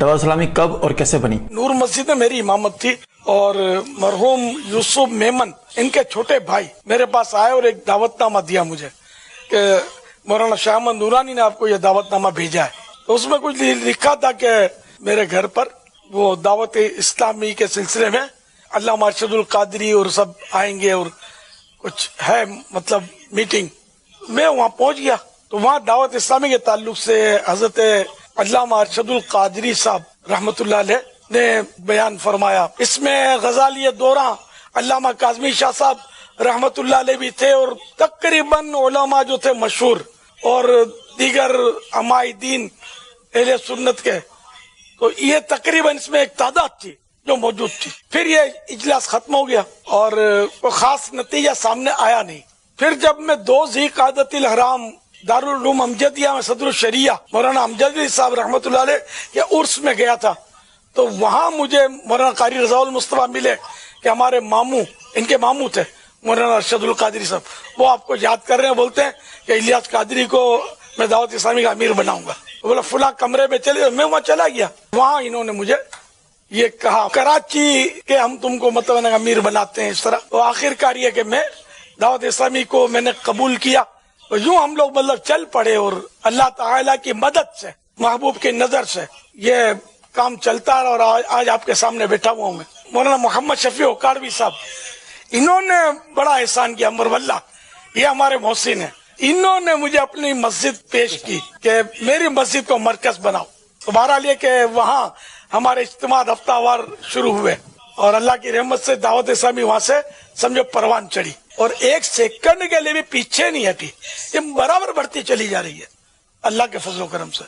دعوت اسلامی کب اور کیسے بنی؟ نور مسجد میں میری امامت تھی اور مرحوم یوسف میمن ان کے چھوٹے بھائی میرے پاس آئے اور ایک دعوت نامہ دیا مجھے کہ مولانا شاہ احمد نورانی نے آپ کو یہ دعوت نامہ بھیجا ہے. تو اس میں کچھ لکھا تھا کہ میرے گھر پر وہ دعوت اسلامی کے سلسلے میں علامہ ارشد القادری اور سب آئیں گے اور کچھ ہے مطلب میٹنگ. میں وہاں پہنچ گیا تو وہاں دعوت اسلامی کے تعلق سے حضرت علامہ ارشد القادری صاحب رحمت اللہ علیہ نے بیان فرمایا. اس میں غزالی دوران علامہ کاظمی شاہ صاحب رحمت اللہ علیہ بھی تھے اور تقریباً علماء جو تھے مشہور اور دیگر عمائدین اہل سنت کے. تو یہ تقریباً اس میں ایک تعداد تھی جو موجود تھی. پھر یہ اجلاس ختم ہو گیا اور کوئی خاص نتیجہ سامنے آیا نہیں. پھر جب میں 2 ذی قعدۃ الحرام دارالعلوم امجدیہ میں صدر الشریعہ مولانا امجدی صاحب رحمت اللہ علیہ کے عرس میں گیا تھا تو وہاں مجھے مولانا قاری رضا المصطفیٰ ملے کہ ہمارے ماموں ان کے ماموں تھے مولانا ارشد القادری صاحب. وہ آپ کو یاد کر رہے ہیں, بولتے ہیں کہ الیاس قادری کو میں دعوت اسلامی کا امیر بناؤں گا. بولا فلاں کمرے میں چلے, میں وہاں چلا گیا. وہاں انہوں نے مجھے یہ کہا کراچی کے ہم تم کو مطلب امیر بناتے ہیں اس طرح. تو آخر کار یہ کہ میں دعوت اسلامی کو میں نے قبول کیا. تو یوں ہم لوگ مطلب چل پڑے اور اللہ تعالیٰ کی مدد سے محبوب کی نظر سے یہ کام چلتا رہا اور آج آپ کے سامنے بیٹھا ہوا ہوں میں. مولانا محمد شفیع اوکاڑوی صاحب انہوں نے بڑا احسان کیا. امر واللہ یہ ہمارے محسن ہیں. انہوں نے مجھے اپنی مسجد پیش کی کہ میری مسجد کو مرکز بناؤ. تو بہرحال یہ کہ وہاں ہمارے اجتماع ہفتہ وار شروع ہوئے اور اللہ کی رحمت سے دعوت اسلامی وہاں سے سمجھو پروان چڑھی اور 1 سیکنڈ کے لیے بھی پیچھے نہیں ہٹی. یہ برابر بڑھتی چلی جا رہی ہے اللہ کے فضل و کرم سے.